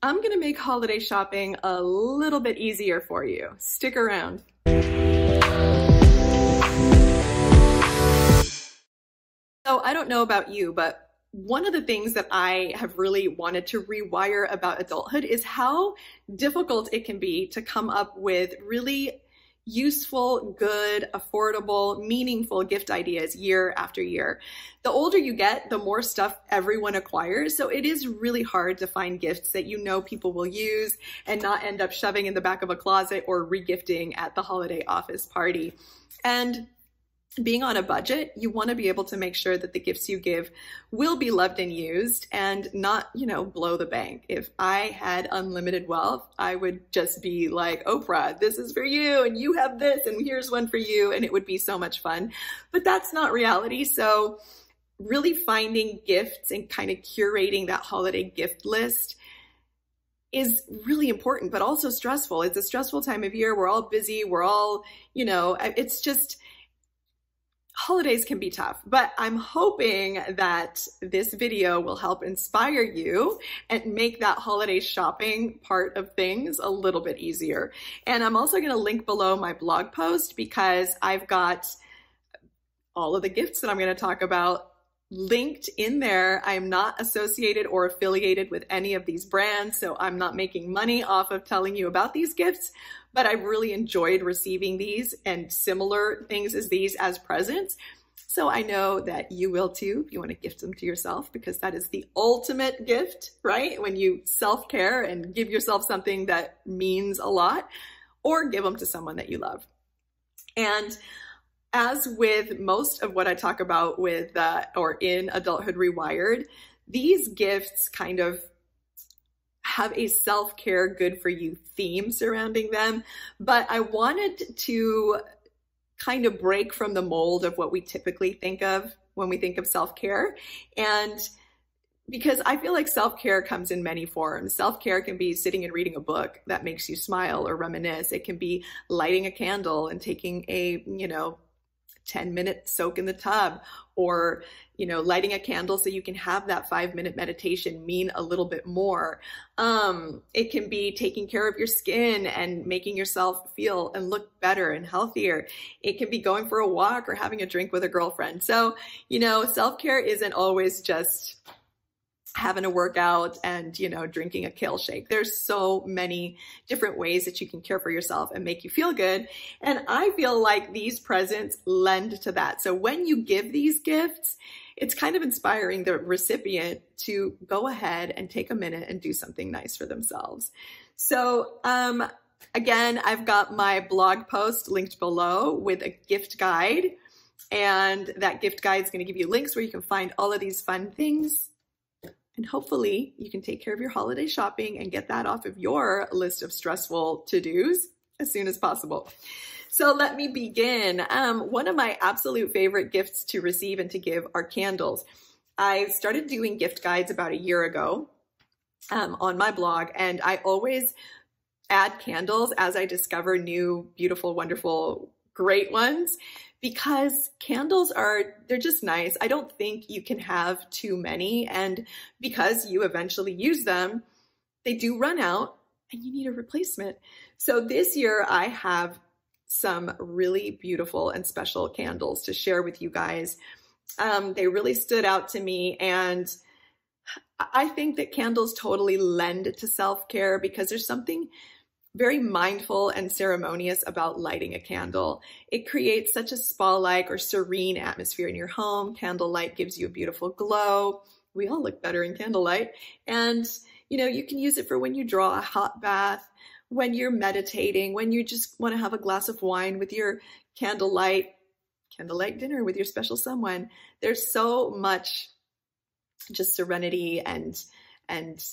I'm gonna make holiday shopping a little bit easier for you. Stick around. So I don't know about you, but one of the things that I have really wanted to rewire about adulthood is how difficult it can be to come up with really useful, good, affordable, meaningful gift ideas year after year. The older you get, the more stuff everyone acquires. So it is really hard to find gifts that you know people will use and not end up shoving in the back of a closet or regifting at the holiday office party. And being on a budget, you want to be able to make sure that the gifts you give will be loved and used and not, blow the bank. If I had unlimited wealth, I would just be like, Oprah, this is for you and you have this and here's one for you, and it would be so much fun. But that's not reality. So really finding gifts and kind of curating that holiday gift list is really important, but also stressful. It's a stressful time of year. We're all busy. We're all, it's just, holidays can be tough, but I'm hoping that this video will help inspire you and make that holiday shopping part of things a little bit easier. And I'm also going to link below my blog post because I've got all of the gifts that I'm going to talk about linked in there. I am not associated or affiliated with any of these brands, so I'm not making money off of telling you about these gifts, but I've really enjoyed receiving these and similar things as these as presents. So I know that you will too if you want to gift them to yourself, because that is the ultimate gift, right? When you self-care and give yourself something that means a lot, or give them to someone that you love. And as with most of what I talk about with or in Adulthood Rewired, these gifts kind of have a self-care, good for you theme surrounding them. But I wanted to kind of break from the mold of what we typically think of when we think of self-care. And because I feel like self-care comes in many forms. Self-care can be sitting and reading a book that makes you smile or reminisce. It can be lighting a candle and taking a, 10-minute soak in the tub, or, lighting a candle so you can have that 5-minute meditation mean a little bit more. It can be taking care of your skin and making yourself feel and look better and healthier. It can be going for a walk or having a drink with a girlfriend. So, self-care isn't always just having a workout and, drinking a kale shake. There's so many different ways that you can care for yourself and make you feel good. And I feel like these presents lend to that. So when you give these gifts, it's kind of inspiring the recipient to go ahead and take a minute and do something nice for themselves. So, again, I've got my blog post linked below with a gift guide, and that gift guide is going to give you links where you can find all of these fun things. And hopefully you can take care of your holiday shopping and get that off of your list of stressful to-dos as soon as possible. So let me begin. One of my absolute favorite gifts to receive and to give are candles. I started doing gift guides about a year ago on my blog, and I always add candles as I discover new, beautiful, wonderful, great ones, because candles they're just nice. I don't think you can have too many, and because you eventually use them, they do run out and you need a replacement. So this year I have some really beautiful and special candles to share with you guys. They really stood out to me, and I think that candles totally lend to self-care because there's something very mindful and ceremonious about lighting a candle. It creates such a spa-like or serene atmosphere in your home. Candlelight gives you a beautiful glow. We all look better in candlelight. And, you can use it for when you draw a hot bath, when you're meditating, when you just want to have a glass of wine with your candlelight dinner with your special someone. There's so much just serenity and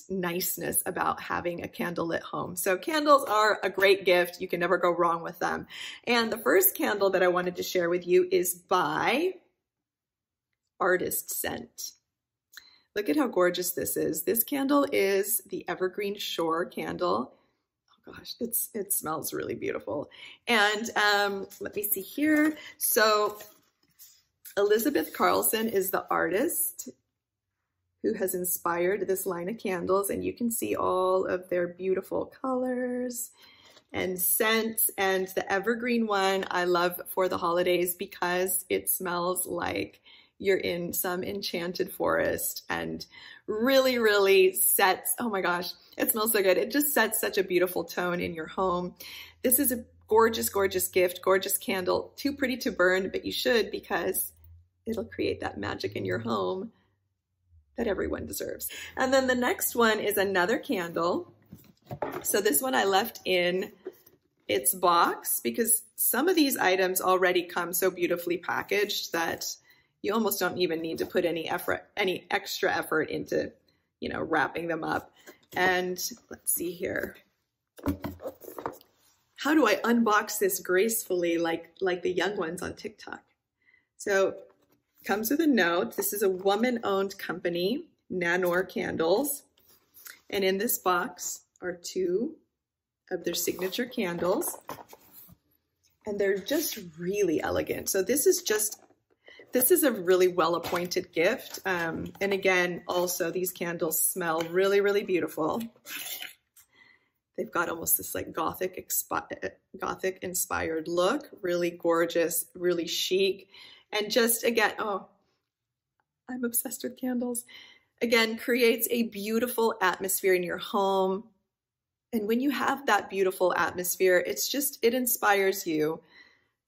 niceness about having a candlelit home. So candles are a great gift. You can never go wrong with them. And the first candle that I wanted to share with you is by ArtistScent. Look at how gorgeous this is. This candle is the Evergreen Shore candle. Oh gosh, it smells really beautiful. And let me see here. So Elizabeth Carlson is the artist who has inspired this line of candles, and you can see all of their beautiful colors and scents. And the evergreen one I love for the holidays because it smells like you're in some enchanted forest and really, really sets, oh my gosh, it smells so good. It just sets such a beautiful tone in your home. This is a gorgeous, gorgeous gift, gorgeous candle, too pretty to burn, but you should because it'll create that magic in your home that everyone deserves. And then the next one is another candle. So this one I left in its box because some of these items already come so beautifully packaged that you almost don't even need to put any extra effort into, you know, wrapping them up. And let's see here. How do I unbox this gracefully like the young ones on TikTok? So comes with a note. This is a woman-owned company, Nanor Candles. And in this box are 2 of their signature candles. And they're just really elegant. So this is a really well-appointed gift. And again, also these candles smell really, really beautiful. They've got almost this like Gothic inspired look, really gorgeous, really chic. And just again, oh, I'm obsessed with candles. Again, creates a beautiful atmosphere in your home. And when you have that beautiful atmosphere, it inspires you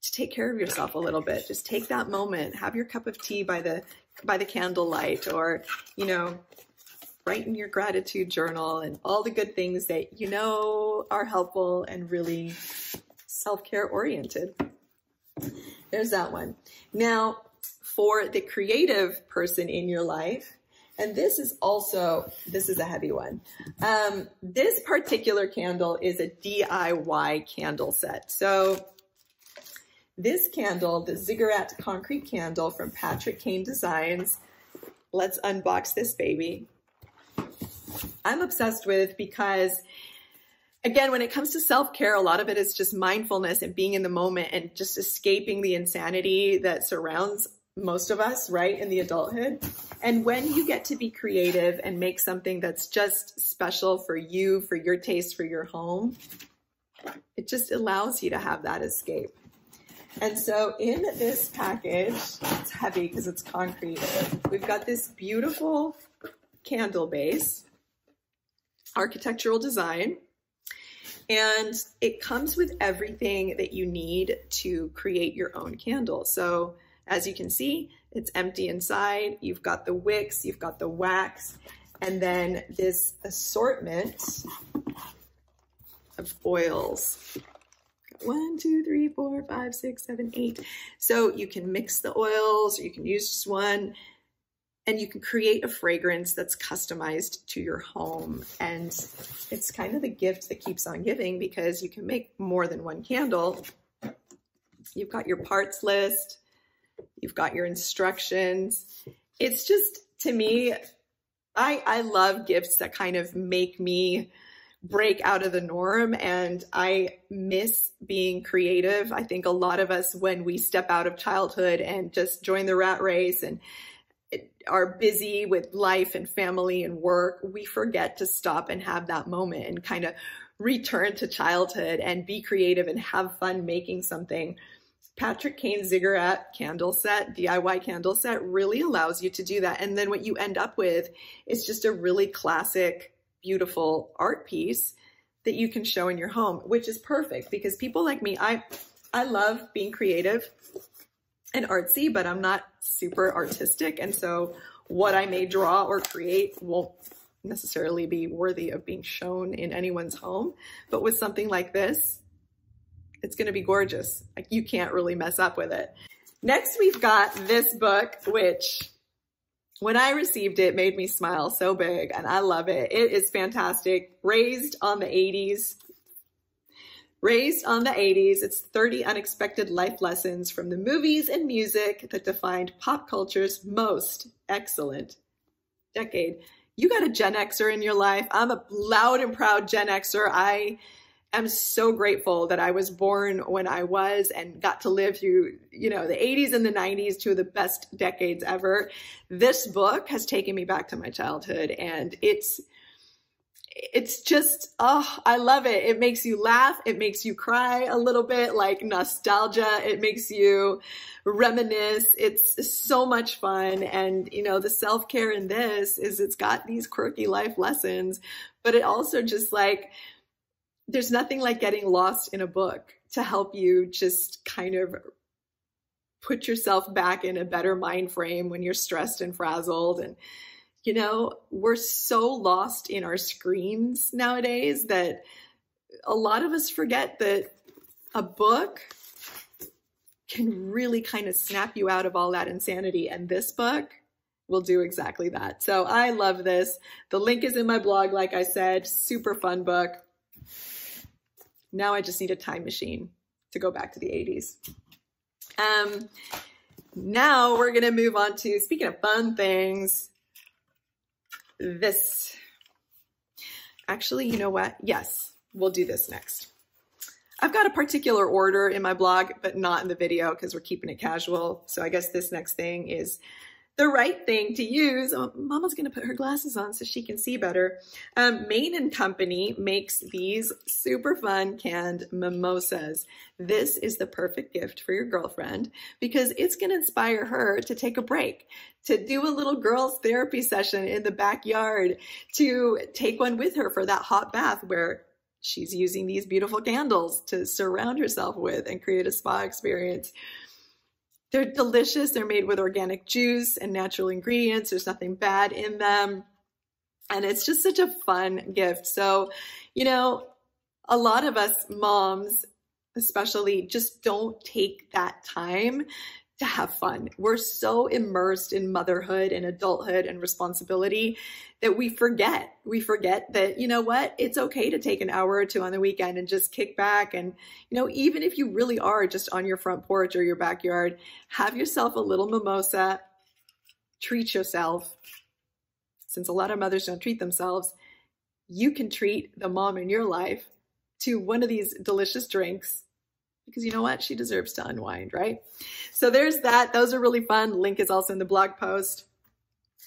to take care of yourself a little bit. Just take that moment, have your cup of tea by the candlelight, or, you know, write in your gratitude journal and all the good things that you know are helpful and really self-care oriented. There's that one. Now, for the creative person in your life, and this is a heavy one. This particular candle is a DIY candle set. So this candle, the Ziggurat Concrete Candle from Cain Designs, let's unbox this baby. I'm obsessed with because, again, when it comes to self-care, a lot of it is just mindfulness and being in the moment and just escaping the insanity that surrounds most of us, right, in the adulthood. And when you get to be creative and make something that's just special for you, for your taste, for your home, it just allows you to have that escape. And so in this package, it's heavy because it's concrete, we've got this beautiful candle base, architectural design, and it comes with everything that you need to create your own candle. So as you can see, it's empty inside. You've got the wicks, you've got the wax, and then this assortment of oils. 1, 2, 3, 4, 5, 6, 7, 8. So you can mix the oils, or you can use just one, and you can create a fragrance that's customized to your home. And it's kind of the gift that keeps on giving because you can make more than one candle. You've got your parts list, you've got your instructions. It's just, to me, I love gifts that kind of make me break out of the norm, and I miss being creative. I think a lot of us, when we step out of childhood and just join the rat race and are busy with life and family and work, we forget to stop and have that moment and kind of return to childhood and be creative and have fun making something. Cain Ziggurat candle set, DIY candle set, really allows you to do that. And then what you end up with is just a really classic, beautiful art piece that you can show in your home, which is perfect because people like me, I love being creative and artsy, but I'm not super artistic. And so what I may draw or create won't necessarily be worthy of being shown in anyone's home. But with something like this, it's going to be gorgeous. Like, you can't really mess up with it. Next, we've got this book, which when I received it made me smile so big, and I love it. It is fantastic. Raised on the 80s. It's 30 unexpected life lessons from the movies and music that defined pop culture's most excellent decade. You got a Gen Xer in your life. I'm a loud and proud Gen Xer. I am so grateful that I was born when I was and got to live through, you know, the 80s and the 90s, two of the best decades ever. This book has taken me back to my childhood, and it's just, oh, I love it. It makes you laugh. It makes you cry a little bit, like nostalgia. It makes you reminisce. It's so much fun. And, you know, the self-care in this is it's got these quirky life lessons, but it also just like, there's nothing like getting lost in a book to help you just kind of put yourself back in a better mind frame when you're stressed and frazzled. And, you know, we're so lost in our screens nowadays that a lot of us forget that a book can really kind of snap you out of all that insanity. And this book will do exactly that. So I love this. The link is in my blog, like I said, super fun book. Now I just need a time machine to go back to the 80s. Now we're going to move on to, speaking of fun things, this. Actually, you know what? Yes, we'll do this next. I've got a particular order in my blog, but not in the video because we're keeping it casual. So I guess this next thing is the right thing to use. Oh, Mama's going to put her glasses on so she can see better. Mayne Company makes these super fun canned mimosas. This is the perfect gift for your girlfriend because it's going to inspire her to take a break, to do a little girls therapy session in the backyard, to take one with her for that hot bath where she's using these beautiful candles to surround herself with and create a spa experience. They're delicious. They're made with organic juice and natural ingredients. There's nothing bad in them. And it's just such a fun gift. So, you know, a lot of us moms, especially, just don't take that time to have fun. We're so immersed in motherhood and adulthood and responsibility that we forget that, you know what, it's okay to take an hour or two on the weekend and just kick back. And, you know, even if you really are just on your front porch or your backyard, have yourself a little mimosa, treat yourself. Since a lot of mothers don't treat themselves, you can treat the mom in your life to one of these delicious drinks because you know what? She deserves to unwind, right? So there's that. Those are really fun. Link is also in the blog post.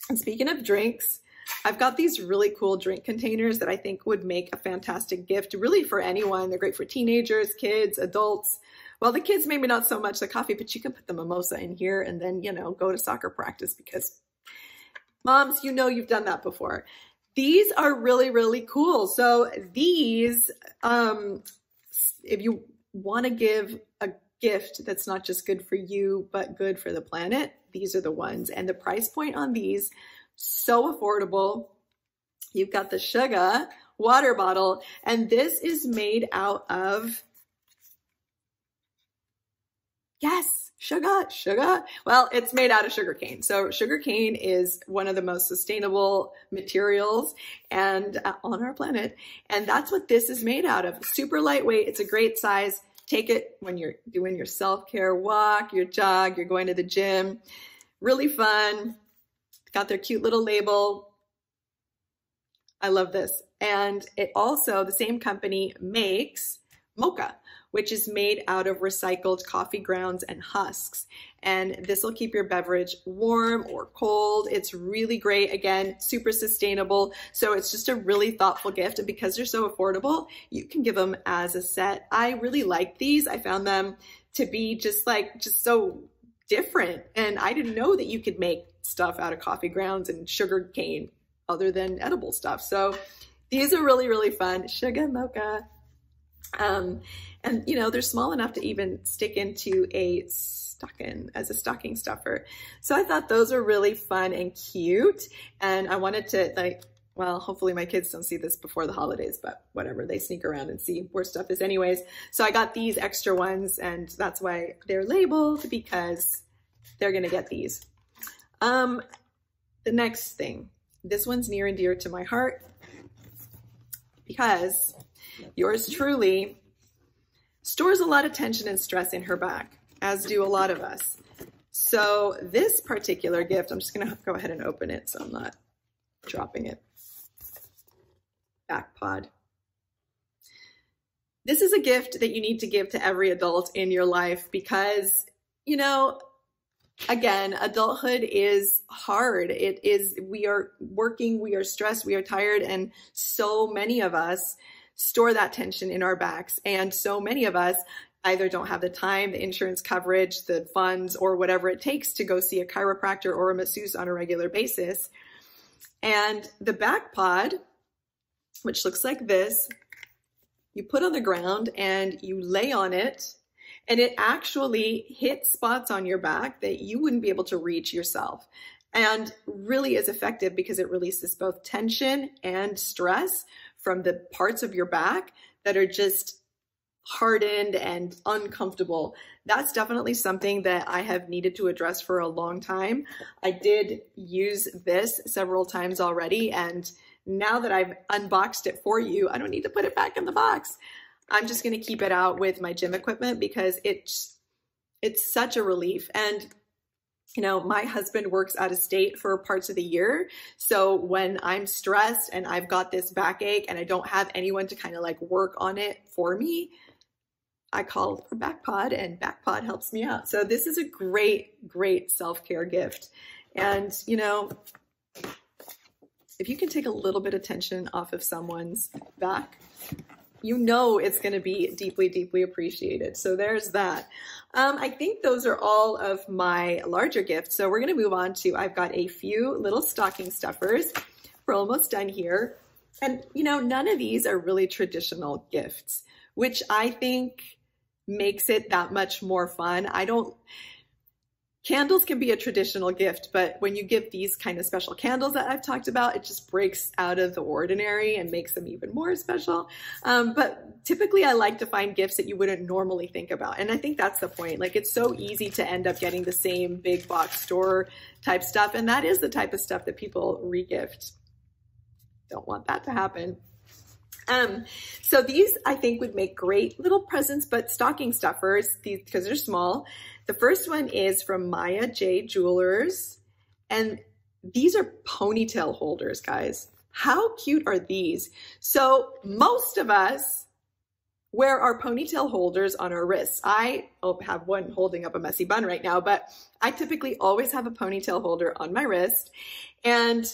And speaking of drinks, I've got these really cool drink containers that I think would make a fantastic gift really for anyone. They're great for teenagers, kids, adults. Well, the kids, maybe not so much the coffee, but you can put the mimosa in here and then, you know, go to soccer practice because moms, you know, you've done that before. These are really, really cool. So these, if you want to give a gift that's not just good for you, but good for the planet, these are the ones. And the price point on these, so affordable. You've got the Suga water bottle, and this is made out of, yes, Suga. Well, it's made out of sugar cane. So sugar cane is one of the most sustainable materials and on our planet. And that's what this is made out of. Super lightweight. It's a great size. Take it when you're doing your self-care walk, your jog, you're going to the gym. Really fun. Got their cute little label. I love this. And it also, the same company makes Moka, which is made out of recycled coffee grounds and husks. And this will keep your beverage warm or cold. It's really great. Again, super sustainable. So it's just a really thoughtful gift. And because they're so affordable, you can give them as a set. I really like these. I found them to be just so different. And I didn't know that you could make stuff out of coffee grounds and sugar cane other than edible stuff. So these are really, really fun. Suga Moka. And you know, they're small enough to even stick into a stocking as a stocking stuffer. So I thought those are really fun and cute. And I wanted to, like, well, hopefully my kids don't see this before the holidays, but whatever, they sneak around and see where stuff is anyways. So I got these extra ones, and that's why they're labeled, because they're gonna get these. The next thing, this one's near and dear to my heart because yours truly stores a lot of tension and stress in her back, as do a lot of us. So this particular gift, I'm just gonna go ahead and open it so I'm not dropping it. Backpod. This is a gift that you need to give to every adult in your life because, you know, again, adulthood is hard. It is, we are working, we are stressed, we are tired, and so many of us store that tension in our backs. And so many of us either don't have the time, the insurance coverage, the funds, or whatever it takes to go see a chiropractor or a masseuse on a regular basis. And the Backpod, which looks like this, you put on the ground and you lay on it, and it actually hits spots on your back that you wouldn't be able to reach yourself, and really is effective because it releases both tension and stress from the parts of your back that are just hardened and uncomfortable. That's definitely something that I have needed to address for a long time. I did use this several times already, and now that I've unboxed it for you, I don't need to put it back in the box. I'm just going to keep it out with my gym equipment because it's such a relief. And you know, my husband works out of state for parts of the year. So when I'm stressed and I've got this backache and I don't have anyone to kind of like work on it for me, I call for Backpod, and Backpod helps me out. So this is a great, great self-care gift. And, you know, if you can take a little bit of tension off of someone's back, you know it's going to be deeply, deeply appreciated. So there's that. I think those are all of my larger gifts. So we're going to move on to, I've got a few little stocking stuffers. We're almost done here. And, you know, none of these are really traditional gifts, which I think makes it that much more fun. Candles can be a traditional gift, but when you give these kind of special candles that I've talked about, it just breaks out of the ordinary and makes them even more special. But typically I like to find gifts that you wouldn't normally think about. And I think that's the point. Like, it's so easy to end up getting the same big box store type stuff. And that is the type of stuff that people regift. Don't want that to happen. So these I think would make great little presents, but stocking stuffers, these, because they're small. The first one is from Maya J Jewelers, and these are ponytail holders, guys. How cute are these? So most of us wear our ponytail holders on our wrists. I have one holding up a messy bun right now, but I typically always have a ponytail holder on my wrist. And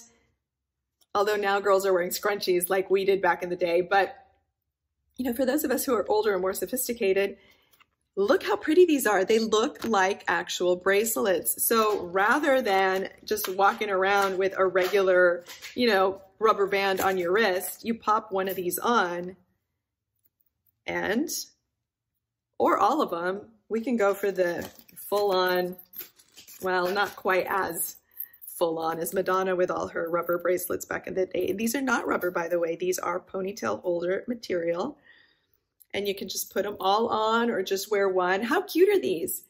although now girls are wearing scrunchies like we did back in the day, but you know, for those of us who are older and more sophisticated, look how pretty these are. They look like actual bracelets. So rather than just walking around with a regular, you know, rubber band on your wrist, you pop one of these on, and, or all of them. We can go for the full on, well, not quite as full on as Madonna with all her rubber bracelets back in the day. These are not rubber, by the way. These are ponytail holder material. And you can just put them all on or just wear one. How cute are these?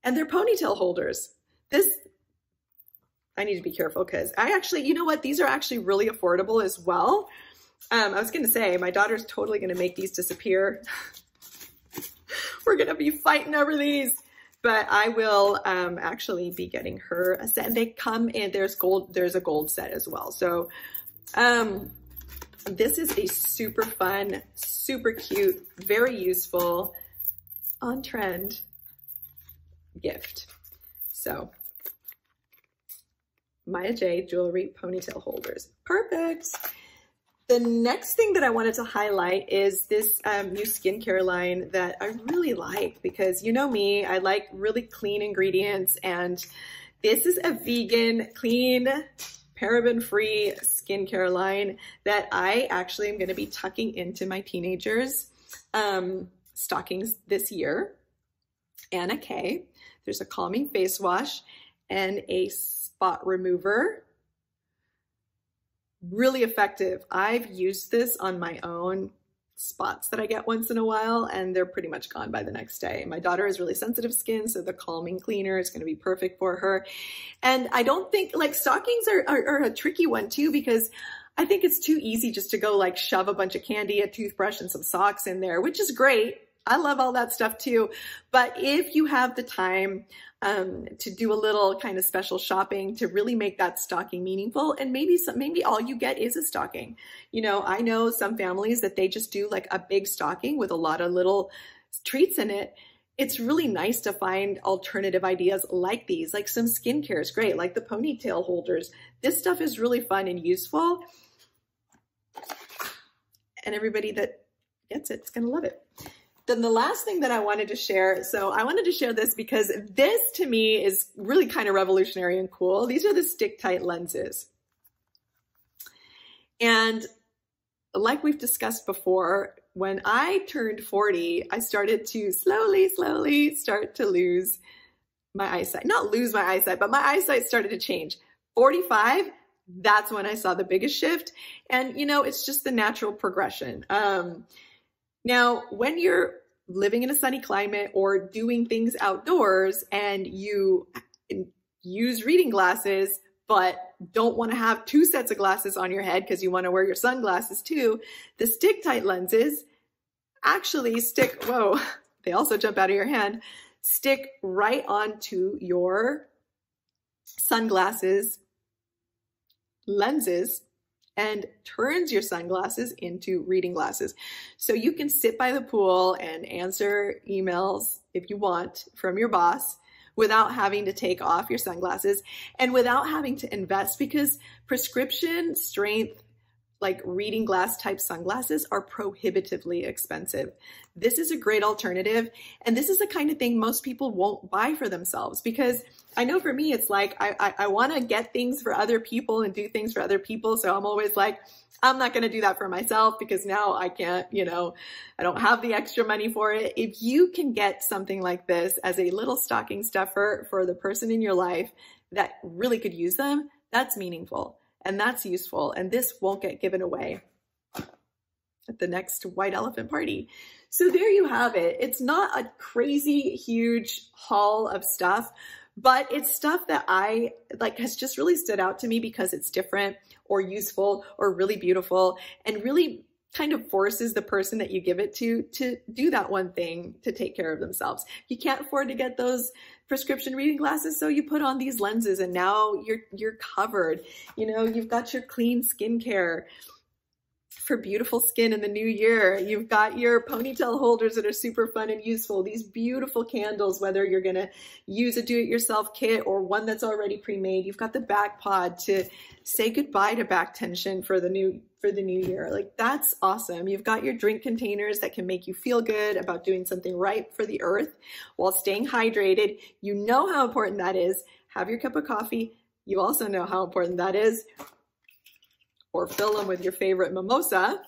And they're ponytail holders. I need to be careful because I actually, you know what? These are actually really affordable as well. I was going to say, my daughter's totally going to make these disappear. We're going to be fighting over these. But I will actually be getting her a set. And they come in, there's a gold set as well. So this is a super fun, super cute, very useful, on trend gift. So Maya J Jewelry ponytail holders. Perfect. The next thing that I wanted to highlight is this new skincare line that I really like, because you know me, I like really clean ingredients, and this is a vegan, clean, paraben-free skincare line that I actually am going to be tucking into my teenagers' stockings this year. AnaK. There's a calming face wash and a spot remover. Really effective. I've used this on my own spots that I get once in a while, and they're pretty much gone by the next day. My daughter has really sensitive skin, so the calming cleaner is going to be perfect for her. And I don't think, like, stockings are a tricky one too, because I think it's too easy just to go like shove a bunch of candy, a toothbrush, and some socks in there, which is great. I love all that stuff too. But if you have the time to do a little kind of special shopping to really make that stocking meaningful, and maybe all you get is a stocking. You know, I know some families that they just do like a big stocking with a lot of little treats in it. It's really nice to find alternative ideas like these, like some skincare is great, like the ponytail holders. This stuff is really fun and useful. And everybody that gets it's gonna love it. Then the last thing that I wanted to share, so I wanted to share this because this to me is really kind of revolutionary and cool. These are the StickTite lenses. And like we've discussed before, when I turned 40, I started to slowly start to lose my eyesight. Not lose my eyesight, but my eyesight started to change. 45, that's when I saw the biggest shift. And you know, it's just the natural progression. Now, when you're living in a sunny climate or doing things outdoors and you use reading glasses, but don't want to have 2 sets of glasses on your head because you want to wear your sunglasses too, the StickTite lenses actually stick, whoa, they also jump out of your hand, stick right onto your sunglasses lenses and turns your sunglasses into reading glasses. So you can sit by the pool and answer emails if you want from your boss without having to take off your sunglasses and without having to invest, because prescription strength, like reading glass type sunglasses, are prohibitively expensive. This is a great alternative. And this is the kind of thing most people won't buy for themselves, because I know for me, it's like, I want to get things for other people and do things for other people. So I'm always like, I'm not going to do that for myself because now I can't, you know, I don't have the extra money for it. If you can get something like this as a little stocking stuffer for the person in your life that really could use them, that's meaningful and that's useful. And this won't get given away at the next white elephant party. So there you have it. It's not a crazy, huge haul of stuff, but it's stuff that I like has just really stood out to me because it's different or useful or really beautiful and really kind of forces the person that you give it to do that one thing to take care of themselves. You can't afford to get those prescription reading glasses, so you put on these lenses and now you're covered. You know, you've got your clean skincare for beautiful skin in the new year. You've got your ponytail holders that are super fun and useful. These beautiful candles, whether you're going to use a do-it-yourself kit or one that's already pre-made. You've got the Backpod to say goodbye to back tension for the new year. Like, that's awesome. You've got your drink containers that can make you feel good about doing something right for the earth while staying hydrated. You know how important that is. Have your cup of coffee. You also know how important that is. Or fill them with your favorite mimosa.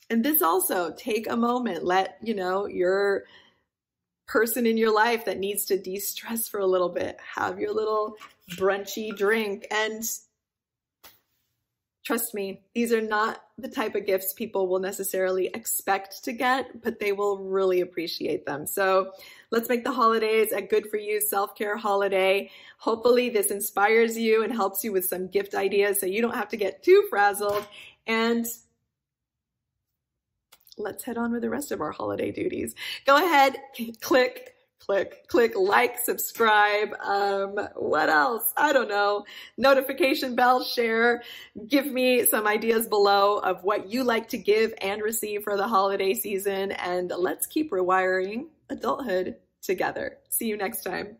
And this also, take a moment, let, you know, your person in your life that needs to de-stress for a little bit, have your little brunchy drink. And trust me, these are not the type of gifts people will necessarily expect to get, but they will really appreciate them. So let's make the holidays a good for you self-care holiday. Hopefully this inspires you and helps you with some gift ideas so you don't have to get too frazzled. And let's head on with the rest of our holiday duties. Go ahead, click like, subscribe. What else? I don't know. Notification bell, share. Give me some ideas below of what you like to give and receive for the holiday season. And let's keep rewiring adulthood together. See you next time.